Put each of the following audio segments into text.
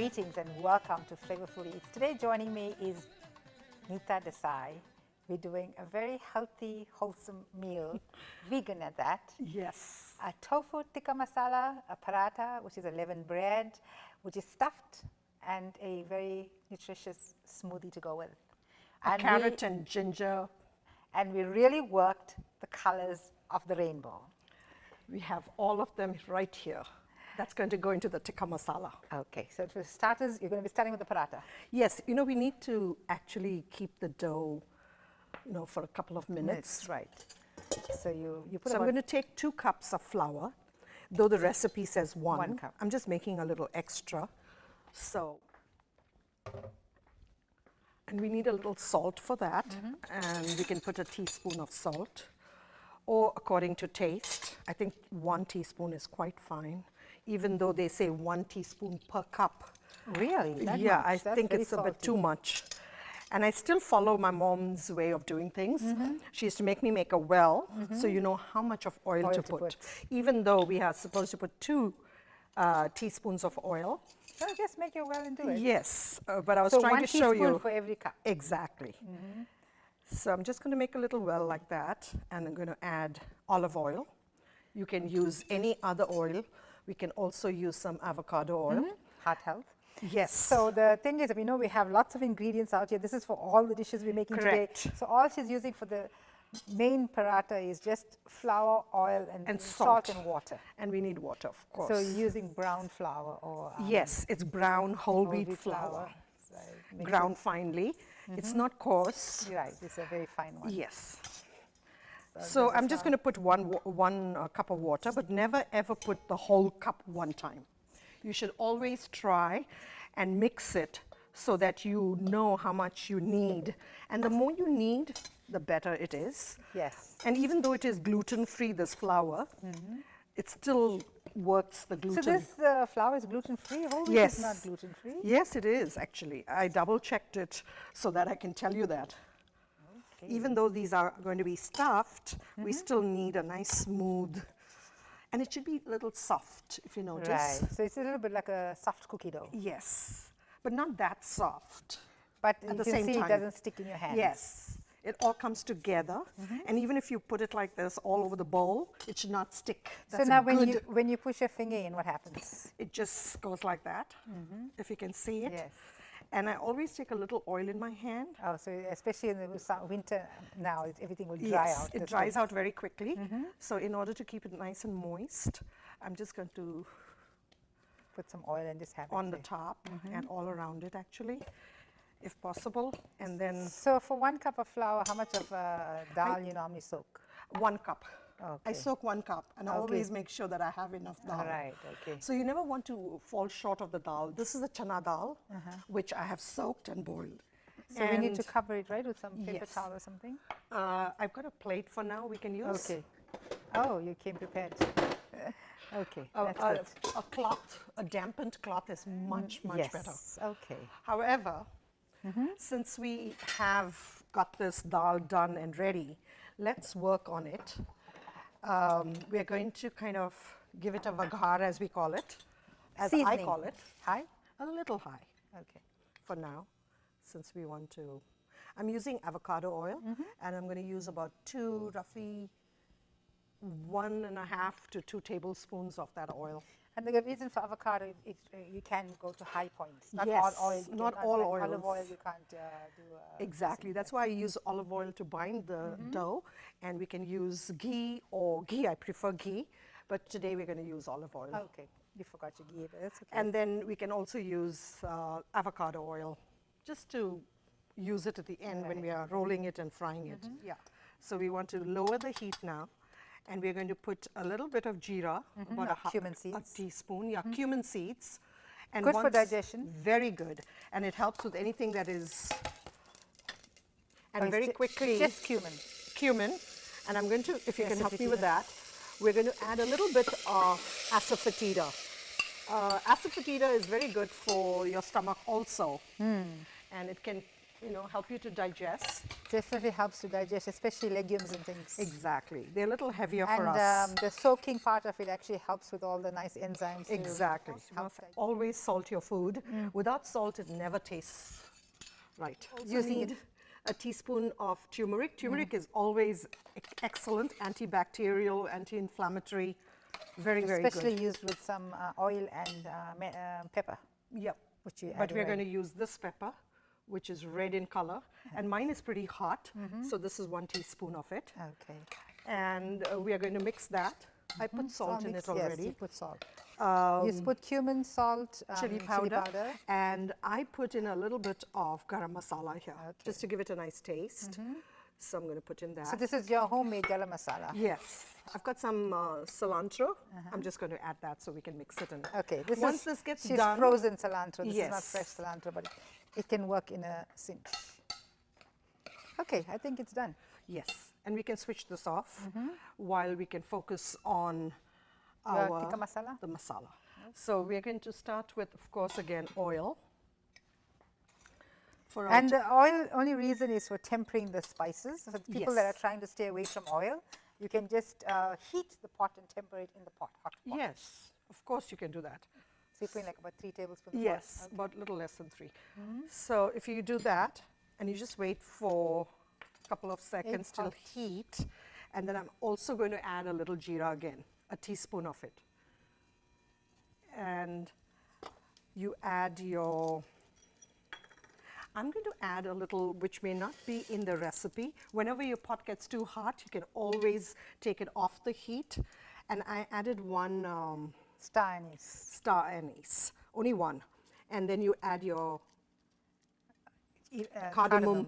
Greetings and welcome to Flavourful Eats. Today joining me is Nita Desai. We're doing a very healthy, wholesome meal, vegan at that. Yes. A tofu tikka masala, a paratha, which is a leavened bread, which is stuffed, and a very nutritious smoothie to go with. And carrot and ginger. And we really worked the colors of the rainbow. We have all of them right here. That's going to go into the tikka masala. Okay, so for starters, you're going to be starting with the paratha. Yes, you know, we need to actually keep the dough, you know, for a couple of minutes. Right. So you put So I'm going to take 2 cups of flour, though the recipe says 1 cup. I'm just making a little extra. So, and we need a little salt for that. And we can put a teaspoon of salt, or according to taste. I think 1 teaspoon is quite fine, even though they say 1 teaspoon per cup. Really? That Yeah, much? I That's think very it's a bit salty. too much. And I still follow my mom's way of doing things. She used to make me make a well, so you know how much of oil to put. Even though we are supposed to put 2 teaspoons of oil. So just make your well and do it. Yes, but I was So trying 1 to show teaspoon you. for every cup. Exactly. So I'm just going to make a little well like that, and I'm going to add olive oil. You can use any other oil. We can also use some avocado oil. Heart health. Yes. So the thing is, we know we have lots of ingredients out here. This is for all the dishes we're making Correct. today. So all she's using for the main paratha is just flour, oil, and salt. and water. And we need water, of course. So you're using brown flour or yes, it's brown whole wheat wheat flour. So make Ground finely. It's not coarse. it- Right, it's a very fine one. Yes. So I'm just going to put one cup of water, but never ever put the whole cup one time. You should always try and mix it so that you know how much you need. And the more you need, the better it is. Yes. And even though it is gluten-free, this flour, it still works the gluten. So this flour is gluten-free? Whole wheat Yes. is not gluten-free? Yes, it is actually. I double-checked it so that I can tell you that. Okay. Even though these are going to be stuffed, we still need a nice smooth, and it should be a little soft, if you notice. Right. So it's a little bit like a soft cookie dough. Yes, but not that soft. But At you the can same see time. it doesn't stick in your hand. Yes, it all comes together, and even if you put it like this all over the bowl, it should not stick. So That's now a when you push your finger in, what happens? it just goes like that, if you can see it. Yes. And I always take a little oil in my hand. Oh, so especially in the winter now, everything will dry Yes, out. it That's dries good. out very quickly. So in order to keep it nice and moist, I'm just going to Put some oil and just have on it the there. top and all around it actually, if possible. And then So for 1 cup of flour, how much of dal you normally soak? 1 cup. I Okay. soak 1 cup, and I Okay. always make sure that I have enough dal. All right, okay. So you never want to fall short of the dal. This is a chana dal, which I have soaked and boiled. So we need to And, cover it, right, with some paper Yes. towel or something? I've got a plate for now we can use. Okay. Oh, you came prepared. Okay, A, that's a, good. a cloth, a dampened cloth is much better. Yes, okay. However, since we have got this dal done and ready, let's work on it. We're going to kind of give it a vaghar, as we call it, as I Seasoning. call it. High? A little high Okay. for now, since we want to. I'm using avocado oil, and I'm going to use about roughly 1.5 to 2 tablespoons of that oil. And the reason for avocado, you can go to high points. Not Yes, all oil. You not cannot, all like olive oil, oils. you can't do. Exactly. That's why I use olive oil to bind the dough, and we can use ghee or ghee. I prefer ghee, but today we're going to use olive oil. Okay, you forgot your ghee, but that's okay. And then we can also use avocado oil, just to use it at the end when we are rolling it and frying it. Yeah. So we want to lower the heat now, and we're going to put a little bit of jeera, about Cumin a seeds. teaspoon. Yeah, cumin seeds. And Good for once- digestion. Very good, and it helps with anything that is. And Oh, it's very quickly, just cumin. cumin, and I'm going to, if you can help me with Asafoetida. that, we're going to add a little bit of asafoetida. Asafoetida is very good for your stomach also, and it can help you to digest. Definitely helps to digest, especially legumes and things. Exactly. They're a little heavier And for us. the soaking part of it actually helps with all the nice enzymes. Exactly. To help Always salt your food. Without salt, it never tastes right. You Using need a teaspoon of turmeric. Turmeric is always excellent, antibacterial, anti-inflammatory, very, very good. Especially used with some oil and pepper. Yep. Which you But add we're right. going to use this pepper, which is red in color, and mine is pretty hot, so this is 1 teaspoon of it. Okay. And we are going to mix that. I put salt in it already. Yes, you put salt. You put cumin, salt, Chili powder, and I put in a little bit of garam masala here, just to give it a nice taste. So I'm going to put in that. So this is your homemade garam masala. Yes, I've got some cilantro. I'm just going to add that so we can mix it in. Okay, Once this gets she's done, frozen cilantro. This is not Yes. fresh cilantro, but it can work in a cinch. Okay, I think it's done. yes, and we can switch this off while we can focus on Your our tikka masala? the masala. So we're going to start with, of course, again oil. For our And the oil only reason is for tempering the spices. For the people that Yes. are trying to stay away from oil, you can just heat the pot and temper it in the pot, hot pot. yes, of course you can do that. So you put in like about 3 tablespoons of Yes, oil. about a little less than 3. So if you do that, and you just wait for a couple of seconds till hot. heat, and then I'm also going to add a little jeera again, a teaspoon of it. And you add your, I'm going to add a little, which may not be in the recipe. Whenever your pot gets too hot, you can always take it off the heat. And I added 1 Star anise. star anise, only 1. And then you add your cardamom.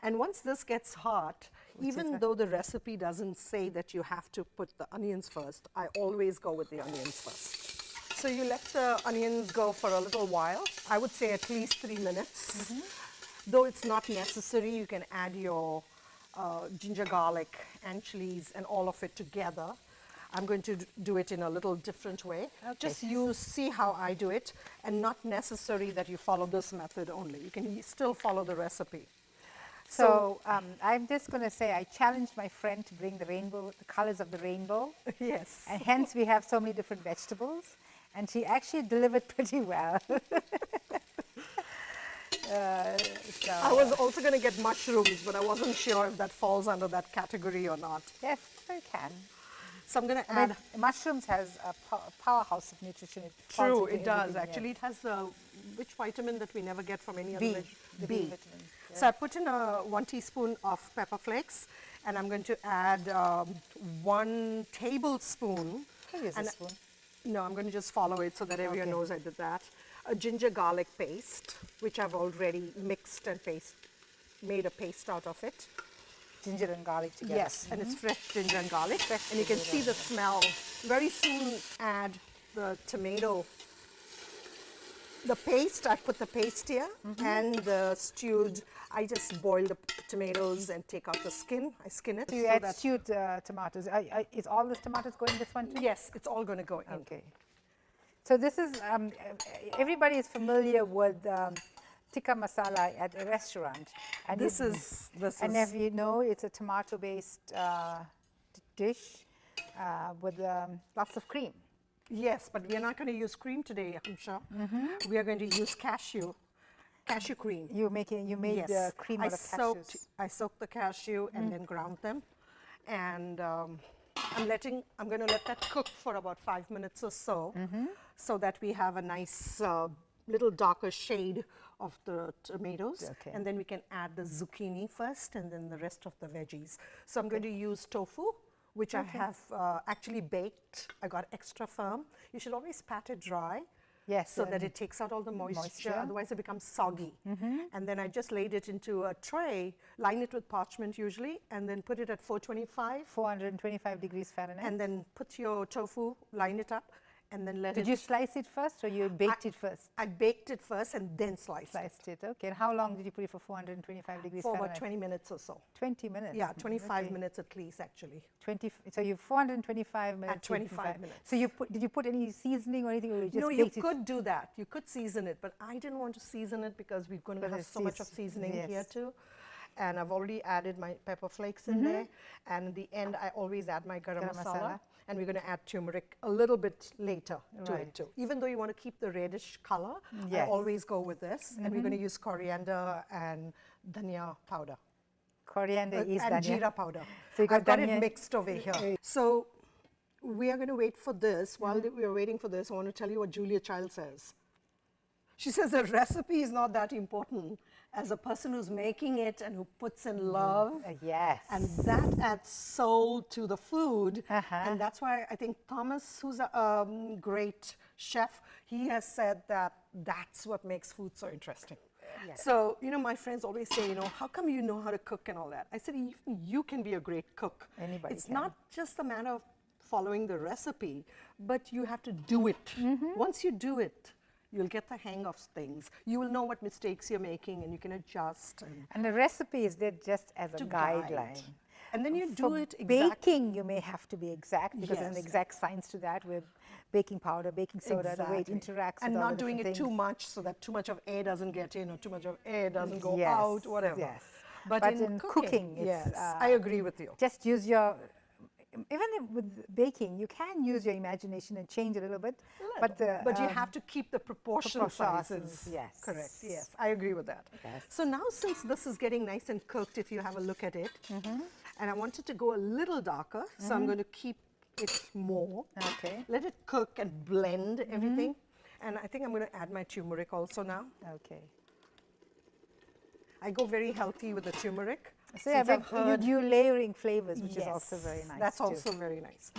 And once this gets hot, even though the recipe doesn't say that you have to put the onions first, I always go with the onions first. So you let the onions go for a little while. I would say at least 3 minutes. Though it's not necessary, you can add your ginger, garlic, anchovies, and all of it together. I'm going to do it in a little different way. Just see how I do it, and not necessary that you follow this method only. You can still follow the recipe. So I'm just going to say I challenged my friend to bring the rainbow, the colors of the rainbow. Yes. And hence we have so many different vegetables. And she actually delivered pretty well. I was also going to get mushrooms, but I wasn't sure if that falls under that category or not. Yes, I can. So I'm going to I mean, add. mushrooms has a powerhouse of nutrition. It falls True, into it does. everything, Actually, it has which vitamin that we never get from any other B, veg? the B vitamin. So I put in 1 teaspoon of pepper flakes, and I'm going to add 1 tablespoon. Can you use a and- spoon? No, I'm going to just follow it so that everyone Okay. knows I did that. A ginger garlic paste, which I've already mixed and made a paste out of it. Ginger and garlic together. Yes, and it's fresh ginger and garlic. Fresh And you can ginger see the smell. Very soon add the tomato. The paste, I put the paste here, and the stewed, I just boil the tomatoes and take out the skin. I skin it. So you so add that- stewed tomatoes. Is all this tomatoes going in this one too? Yes, it's all going to go in. Okay. So this is, everybody is familiar with tikka masala at a restaurant. And This it- is, And if you know, it's a tomato-based dish with lots of cream. yes, but we are not going to use cream today, Hamsha. We are going to use cashew cream. You made the cream out of cashews. I soaked the cashew and then ground them, and I'm going to let that cook for about 5 minutes or so, so that we have a nice little darker shade of the tomatoes, Okay. and then we can add the zucchini first, and then the rest of the veggies. So I'm going to use tofu, which I have actually baked. I got extra firm. You should always pat it dry. Yes, So that it takes out all the moisture, moisture. otherwise it becomes soggy. And then I just laid it into a tray, line it with parchment usually, and then put it at 425, 425 degrees Fahrenheit. and then put your tofu, line it up, and then let Did you slice it first or you baked it first? I baked it first and then sliced Sliced it, okay. And how long did you put it for 425 degrees for Fahrenheit? about 20 minutes or so. 20 minutes? Yeah, 25 Okay. minutes at least, actually. So you 425 minutes. At 25 minutes. So did you put any seasoning or anything, or you just No, you baked it? could do that. You could season it, but I didn't want to season it because we're going to But have it's so much of seasoning here yes. too. And I've already added my pepper flakes in there. And in the end, I always add my garam masala. And we're going to add turmeric a little bit later to it too. Even though you want to keep the reddish color, I always go with this. And we're going to use coriander and dhania powder. Coriander is and dhania. jeera powder. So you got I've got dhania. it mixed over here. So we are going to wait for this. While we are waiting for this, I want to tell you what Julia Child says. She says the recipe is not that important as a person who's making it and who puts in love. Yes. And that adds soul to the food. And that's why I think Thomas, who's a great chef, he has said that that's what makes food so interesting. Yes. So, you know, my friends always say, you know, how come you know how to cook and all that? I said, even you can be a great cook. Anybody It's can. not just a matter of following the recipe, but you have to do it. Once you do it, you'll get the hang of things. You will know what mistakes you're making and you can adjust. And the recipe is there just as a to guide. guideline. And then you For do it exactly. baking, you may have to be exact because there's an Yes. exact science to that with baking powder, baking soda, the way it interacts and with all not the doing different it too things. much so that too much of air doesn't get in or too much of air doesn't go Yes, out, whatever. yes. But, But in, in cooking, cooking, it's, yes, I agree with you. Just use your, even with baking, you can use your imagination and change a little bit. But you have to keep the proportion proportions, sizes. yes. Correct, yes, I agree with that. Yes. So now since this is getting nice and cooked, if you have a look at it, and I want it to go a little darker, so I'm going to keep it more. Okay. Let it cook and blend everything. And I think I'm going to add my turmeric also now. Okay. I go very healthy with the turmeric. So yeah, since I've but heard you layering flavors, which is Yes, also very nice. That's too. also very nice.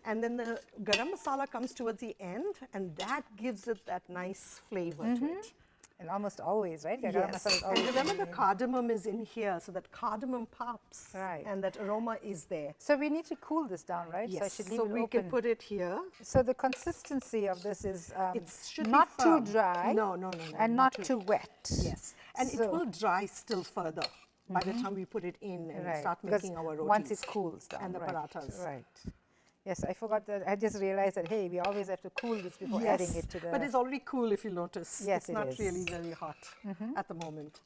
And then the garam masala comes towards the end, and that gives it that nice flavor to it. And almost always, right? The garam Yes. masala is And always remember in the there. cardamom is in here, so that cardamom pops, Right. and that aroma is there. So we need to cool this down, right? So I Yes, should leave so it we open. can put it here. So the consistency of this is It should be not too firm. dry, No, and not too wet. Yes, and it So- will dry still further by the time we put it in and Right, start because making our rotis. once it cools down. and the right, parathas. Right. Yes, I forgot that. I just realized that, hey, we always have to cool this before adding it to the... But it's already cool if you notice. Yes, it's it not is. really very hot at the moment.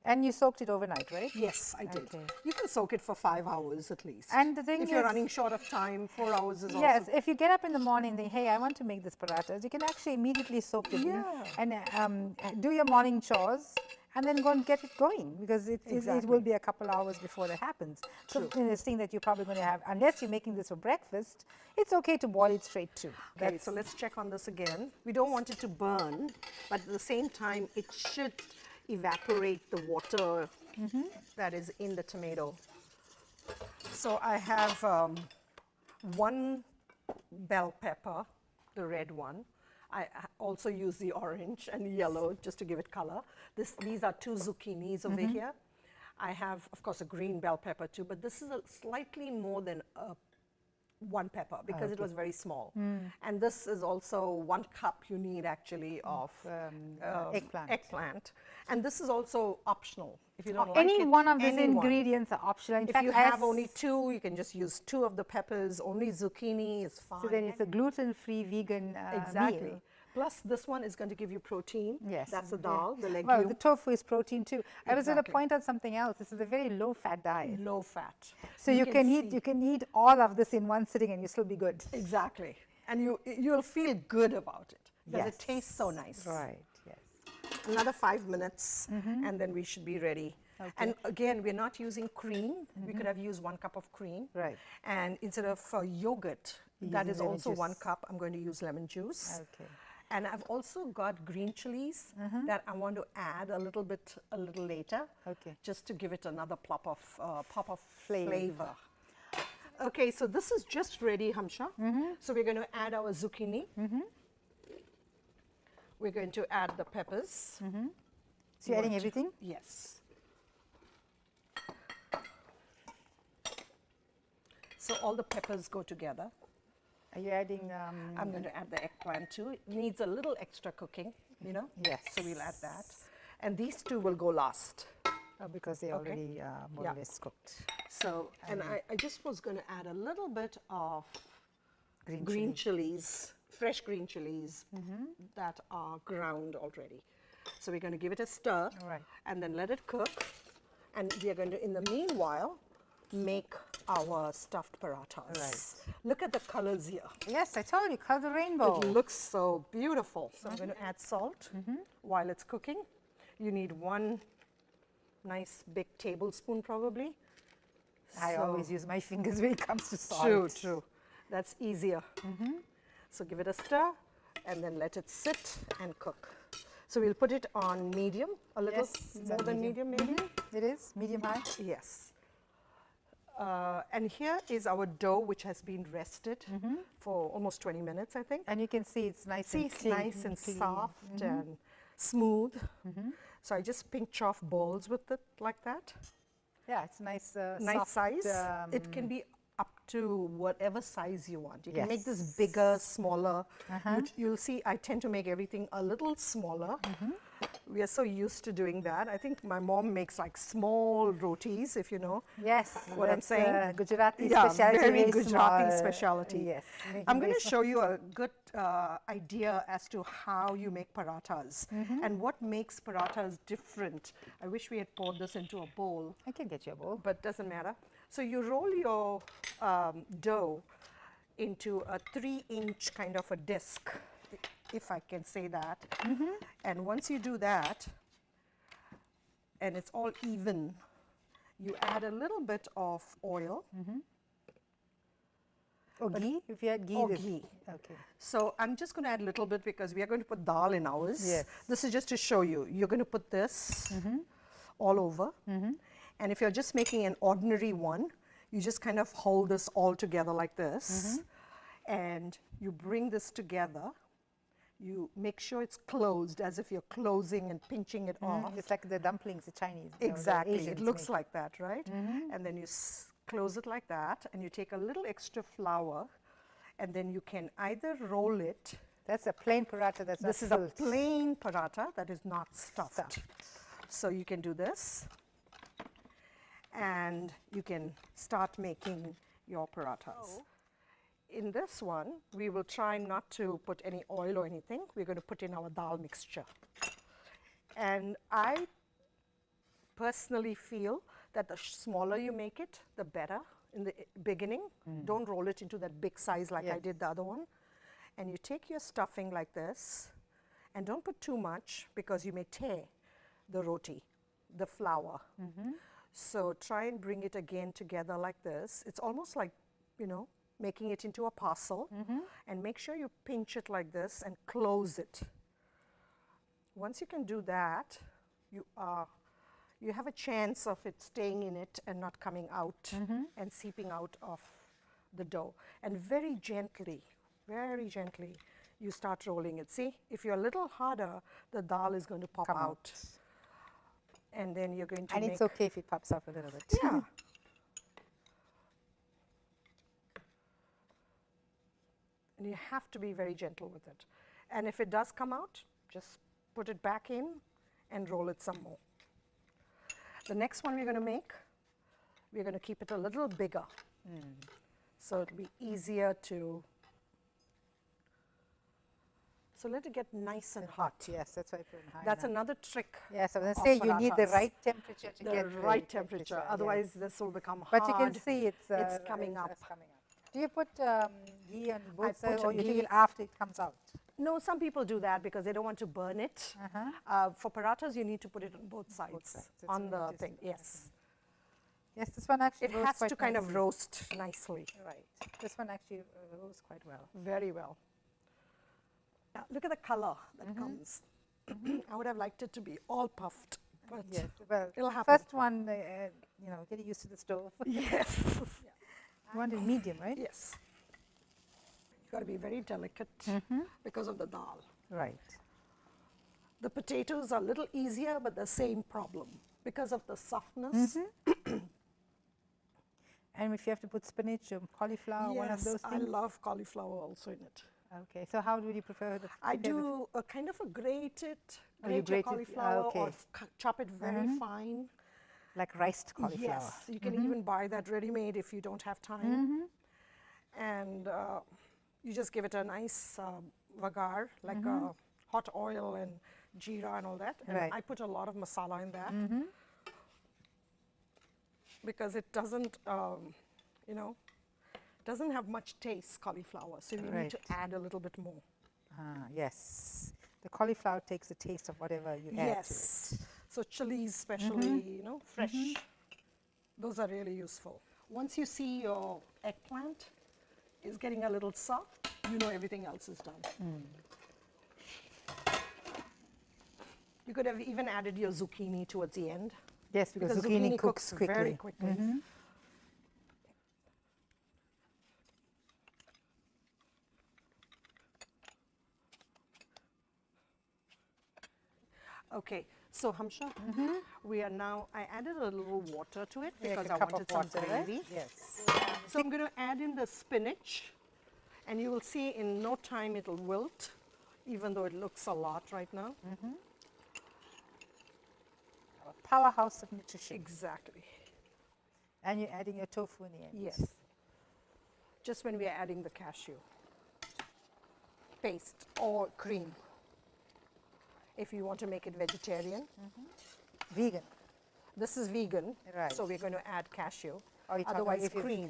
And you soaked it overnight, right? Yes, I did. Okay. You can soak it for 5 hours at least. And the thing if you're is- running short of time, 4 hours is Yes, also. if you get up in the morning and think, hey, I want to make this parathas, you can actually immediately soak it in Yeah. and do your morning chores and then go and get it going because it will Exactly. be a couple hours before that happens. So this thing that you're probably going to have, unless you're making this for breakfast, it's okay to boil it straight too. Okay, so let's check on this again. We don't want it to burn, but at the same time, it should evaporate the water that is in the tomato. So I have 1 bell pepper, the red one. I also use the orange and yellow just to give it color. These are 2 zucchinis over here. I have, of course, a green bell pepper too, but this is slightly more than 1 pepper because it was very small. And this is also 1 cup you need actually of eggplant. And this is also optional. If you don't like Any it, one of these any one. ingredients are optional. In If fact, you have only 2, you can just use 2 of the peppers. Only zucchini is fine. so then it's a gluten-free vegan Exactly. meal. Plus, this one is going to give you protein. Yes. That's the dal, the legume. Well, the tofu is protein too. I was going to Exactly. point out something else. This is a very low-fat diet. Low fat. So you can see- eat all of this in one sitting and you still be good. Exactly. And you'll feel good about it because Yes. it tastes so nice. Right. Yes. Another 5 minutes, and then we should be ready. And again, we're not using cream. We could have used 1 cup of cream. Right. And instead of yogurt, that is lemon also juice. 1 cup, I'm going to use lemon juice. Okay. And I've also got green chilies that I want to add a little later. Okay. Just to give it another pop of flavor. Okay, so this is just ready, Hamsha. So we're going to add our zucchini. We're going to add the peppers. So you're adding everything? Yes. So all the peppers go together. Are you adding? I'm going to add the eggplant too. It needs a little extra cooking, you know? Yes. So we'll add that. And these two will go last. Because they already more or less cooked. So, and I just was going to add a little bit of Green green chilies, fresh green chilies that are ground already. So we're going to give it a stir Right. and then let it cook. And we are going to, in the meanwhile, make our stuffed parathas. Right. Look at the colors here. Yes, I told you, color the rainbow. It looks so beautiful. So I'm going to add salt while it's cooking. You need 1 nice big tablespoon probably. I always use my fingers when it comes to salt. True, true. That's easier. So give it a stir and then let it sit and cook. So we'll put it on medium, a little more than medium maybe. It is medium high. Yes. And here is our dough, which has been rested for almost 20 minutes, I think. And you can see it's nice and It's clean, nice and clean. soft and smooth. So I just pinch off balls with it like that. Yeah, it's nice. Nice soft, size. It can be up to whatever size you want. You can make this bigger, smaller. You'll see I tend to make everything a little smaller. We are so used to doing that. I think my mom makes like small rotis, if you know. Yes, what I'm saying. Gujarati Yeah, specialty. very Gujarati small. specialty. Yes. I'm going to show you a good idea as to how you make parathas and what makes parathas different. I wish we had poured this into a bowl, I can get you a bowl. but doesn't matter. So you roll your dough into a 3-inch kind of a disc, if I can say that. And once you do that, and it's all even, you add a little bit of oil. Or ghee, if you had ghee. Or this- ghee. Okay. So I'm just going to add a little bit because we are going to put dal in ours. Yes. This is just to show you. You're going to put this all over. And if you're just making an ordinary one, you just kind of hold this all together like this. And you bring this together. You make sure it's closed as if you're closing and pinching it off. It's like the dumplings, the Chinese. you know, the Exactly. It Asians looks make. like that, right? And then you close it like that, and you take a little extra flour, and then you can either roll it. That's a plain paratha. That's This is not a filled. plain paratha that is not stuffed. So you can do this, and you can start making your parathas. In this one, we will try not to put any oil or anything. We're going to put in our dal mixture. And I personally feel that the smaller you make it, the better in the beginning. Don't roll it into that big size like I did the other one. And you take your stuffing like this, and don't put too much because you may tear the roti, the flour. So try and bring it again together like this. It's almost like, you know, making it into a parcel, and make sure you pinch it like this and close it. Once you can do that, you have a chance of it staying in it and not coming out and seeping out of the dough. And very gently, you start rolling it. See, if you're a little harder, the dal is going to pop Come out. And then you're going to And make... it's okay if it pops up a little bit. Yeah. And you have to be very gentle with it. And if it does come out, just put it back in and roll it some more. The next one we're going to make, we're going to keep it a little bigger. So it'll be easier to... So let it get nice and hot. Yes, that's why I put it high. That's now. another trick. Yes, I was of going to say you need the parathas. right temperature to The get right temperature. yes. Otherwise, this will become hard. But you can see it's coming up. It's coming up. Do you put ghee on I both sides, put or you take ghee- it after it comes out? No, some people do that because they don't want to burn it. For parathas, you need to put it on both sides, It's on the really thing. Yes, Yes, this one actually it roasts has quite to kind of nicely. roast nicely, Right. This one actually roasts quite well. very well. Now, look at the color that comes. I would have liked it to be all puffed, but Yes, well, it'll happen. first one, you know, getting used to the stove. Yes, You want it medium, right? yes. You got to be very delicate because of the dal. Right. The potatoes are a little easier, but the same problem because of the softness. And if you have to put spinach or cauliflower, one of Yes, those I things? love cauliflower also in it. Okay, so how would you prefer the I prepare the- do a kind of a grated, Oh, you grate your grate it, cauliflower or okay. chop it very fine. like riced cauliflower? Yes, you can even buy that ready-made if you don't have time. And you just give it a nice vagar, like hot oil and jeera and all that. And Right. I put a lot of masala in that because it doesn't, doesn't have much taste, cauliflower. So you need to Right. add a little bit more. Ah, yes. The cauliflower takes the taste of whatever you add to it. Yes. So chilies, especially, fresh. Those are really useful. Once you see your eggplant is getting a little soft, you know everything else is done. You could have even added your zucchini towards the end. Yes, because zucchini cooks quickly. very quickly. Okay, so Hamsha, we are now, I added a little water to it Like because a I cup wanted of some water, right? gravy. Yes. So I'm going to add in the spinach, and you will see in no time it'll wilt, even though it looks a lot right now. A powerhouse of nutrition. Exactly. And you're adding your tofu in the end. Yes. Just when we are adding the cashew paste or cream. If you want to make it vegetarian. Vegan. This is vegan, Right. so we're going to add cashew. Or you Otherwise, if you- cream.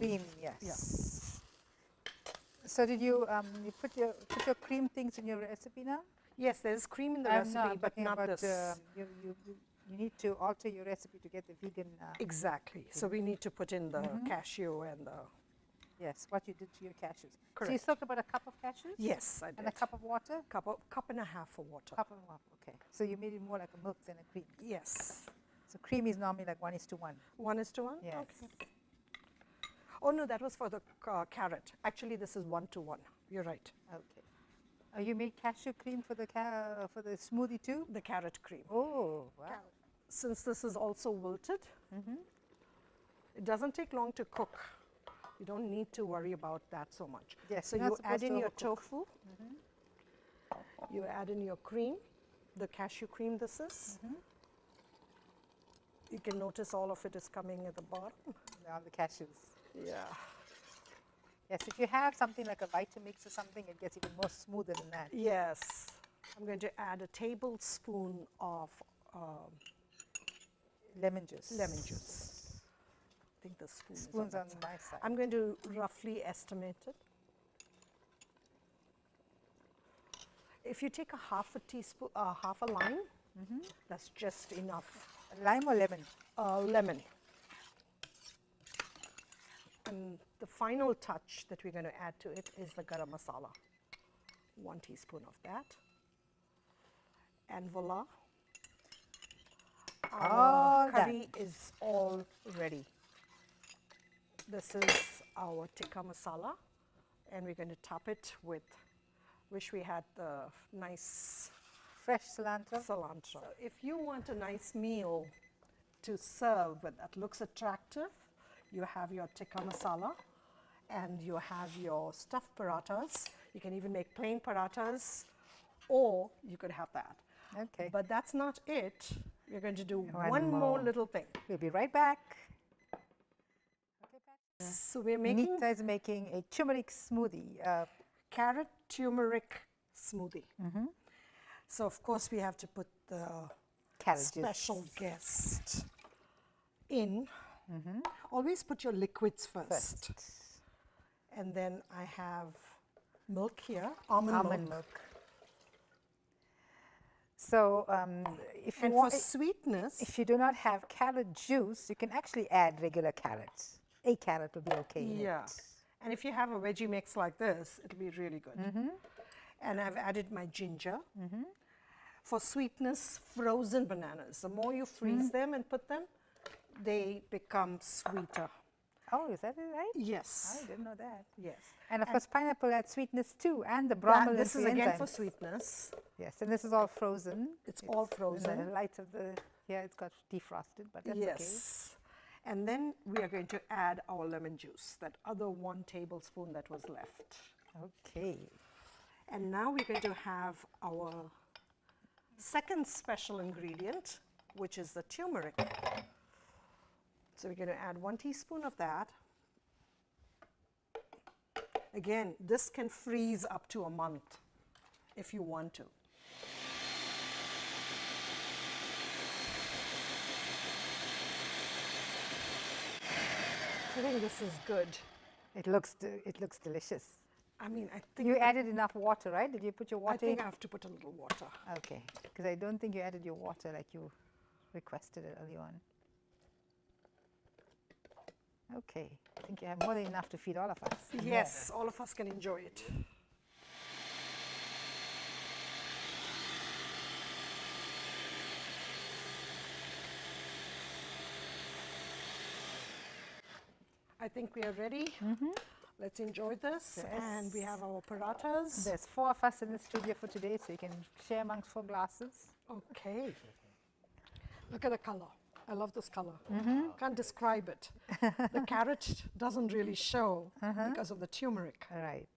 Yes. So did you you put your cream things in your recipe now? Yes, there's cream in the I'm recipe, but talking not about, this. you need to alter your recipe to get the vegan. Exactly. So we need to put in the cashew and the. Yes, what you did to your cashews. So you Correct. soaked about a cup of cashews? Yes, I did. And a cup of water? Cup and a half of water. Cup of water. Okay. So you made it more like a milk than a cream. Yes. So cream is normally like 1:1. 1:1? Yes. Okay. Oh, no, that was for the carrot. Actually, this is 1:1. You're right. Okay. Oh, you made cashew cream for the for the smoothie too? The carrot cream. Oh, wow. Since this is also wilted, it doesn't take long to cook. You don't need to worry about that so much. Yes, So you're not you add supposed to in your overcook. tofu. You add in your cream, the cashew cream this is. You can notice all of it is coming at the bottom. Now the cashews. Yeah. Yes, if you have something like a Vitamix or something, it gets even more smoother than that. Yes. I'm going to add a tablespoon of Lemon juice. lemon juice. I think the spoon Spoons is on on that side. my side. I'm going to roughly estimate it. If you take a half a teaspoon, half a lime, that's just enough. Lime or lemon? Lemon. And the final touch that we're going to add to it is the garam masala. 1 teaspoon of that. And voila. Our All curry is all ready. This is our tikka masala, and we're going to top it with, wish we had the nice Fresh cilantro? cilantro. So if you want a nice meal to serve that looks attractive, you have your tikka masala and you have your stuffed parathas. You can even make plain parathas, or you could have that. Okay. But that's not it. We're going to do One one more more. little thing. We'll be right back. Okay, Pat. So we're making Nita is making a turmeric smoothie. carrot turmeric smoothie. So of course we have to put the Carrot juice. special guest in. Always put your liquids first. And then I have milk here, almond milk. So if you And for want, sweetness, if you do not have carrot juice, you can actually add regular carrots. A carrot will be okay. in yeah. it. And if you have a veggie mix like this, it'll be really good. And I've added my ginger. For sweetness, frozen bananas. The more you freeze them and put them, they become sweeter. Oh, is that it right? Yes. I didn't know that. Yes. And of course, pineapple adds sweetness too, and the That, bromelain. this is again for enzymes. sweetness. Yes, and this is all frozen. It's all in frozen. the light of the, it's got defrosted, but that's Yes. And then we are going to add our lemon juice, that other 1 tablespoon that was left. Okay. And now we're going to have our second special ingredient, which is the turmeric. So we're going to add 1 teaspoon of that. Again, this can freeze up to a month if you want to. I think this is good. It looks delicious. I mean, I think You added enough water, right? Did you put your water I think in? I have to put a little water. Okay, because I don't think you added your water like you requested it early on. Okay, I think you have more than enough to feed all of us. Yes, all of us can enjoy it. I think we are ready. Let's enjoy this. Yes. And we have our parathas. There's 4 of us in the studio for today, so you can share amongst 4 glasses. Okay. Look at the color. I love this color. Can't describe it. The carrot doesn't really show because of the turmeric. All right.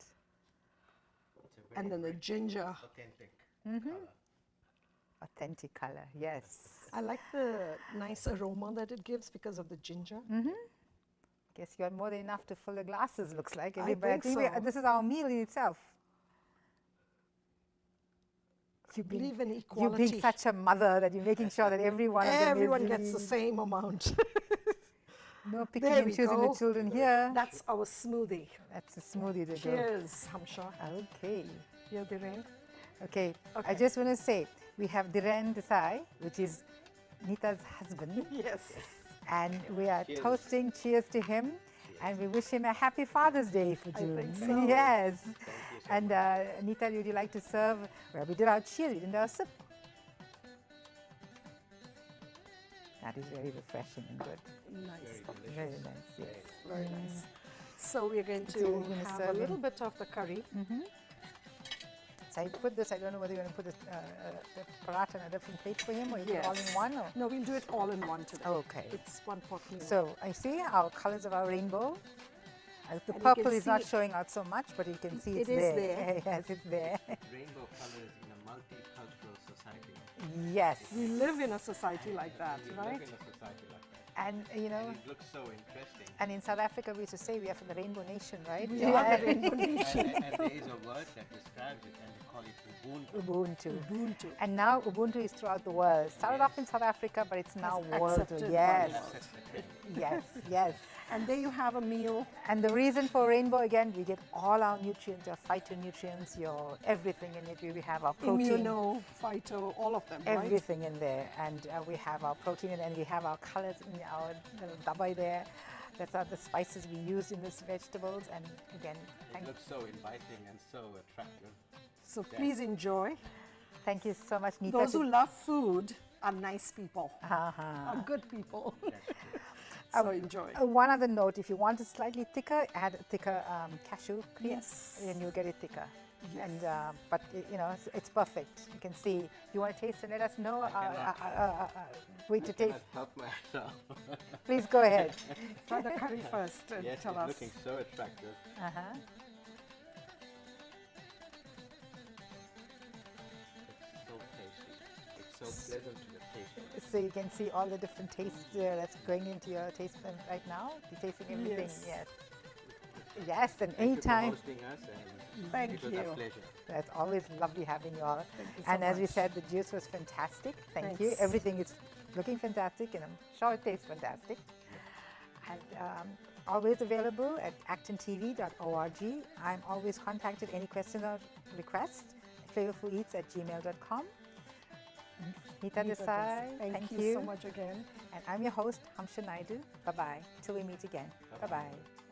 And then the ginger. Authentic color. Authentic color, yes. I like the nice aroma that it gives because of the ginger. Guess you had more than enough to fill the glasses, looks like. I think we- so. this is our meal in itself. You believe in You equality. being such a mother that you're making sure that everyone of them Everyone is gets the same amount. no picking There and we choosing the go. children here. That's our smoothie. That's a smoothie to go. Cheers, Hamsha. Okay. Here, Dhiren. Okay. I Okay. just want to say we have Dhiren Desai, which is Nita's husband, Yes. and we are Cheers. toasting. Cheers to him, and we wish him a happy Father's Day for I June. think so. Yes. Thank you so And Nita, would you like to serve? Well, we did our cheers, we didn't do our sip. That is very refreshing and good. Nice. Very nice. Yes. Very nice. So we're going So to you're gonna have serve a little in- bit of the curry. So I put this. I don't know whether you're going to put the paratha in a different plate for him, or you put it all in Yes. one. Or? No, we'll do it all in one today. Okay. It's one pot meal. So I see our colors of our rainbow. The And you purple can is not see- showing out so much, but you can see it's It is there. there. Yes, it's there. Rainbow colors in a multicultural society. Yes. we live in a society like that, We right? live in a society like that. And you know, And it looks so interesting. and in South Africa we used to say we are from the Rainbow Nation, right? We are the Rainbow Nation. And there is a word that describes it, and they call it Ubuntu. Ubuntu. Ubuntu. And now Ubuntu is throughout the world. Started off in South Africa, but it's now It's world. accepted by Yes, the world. yes, yes. And there you have a meal. And the reason for rainbow again, we get all our nutrients, your phytonutrients, your everything in it. We have our protein, Immuno, phyto, all of them, right? everything in there, and we have our protein, and then we have our colors in our little dabai there. That's are the spices we use in these vegetables. And again, It looks so inviting and so attractive. So please enjoy. thank you so much, Nita. Those who love food are nice people, Uh-huh. are good people. That's true. So enjoy. One other note, if you want it slightly thicker, add a thicker cashew cream, Yes. and you'll get it thicker. Yes. And but you know, it's perfect. You can see. You want to taste it? Let us know. Wait to I taste. cannot help myself. Please go ahead. Try the curry first and Yes, tell it's us. looking so attractive. Uh-huh. It's so tasty. It's so pleasant to the taste. So you can see all the different tastes that's going into your taste bud right now. You're tasting everything. Yes. Yes. Yes, and Thank you for anytime. hosting us, and Thank it was you. a pleasure. That's always lovely having you all. you so And as we much. said, the juice was fantastic. Thank you. Thanks. Everything is looking fantastic, and I'm sure it tastes fantastic. And always available at ActonTV.org. I'm always contacted. Any questions or requests? Flavourfuleats@gmail.com. Nita Nita Desai, Desai. thank you so much again. And I'm your host, Hamsha Naidu. Bye-bye. Till we meet again. Bye-bye.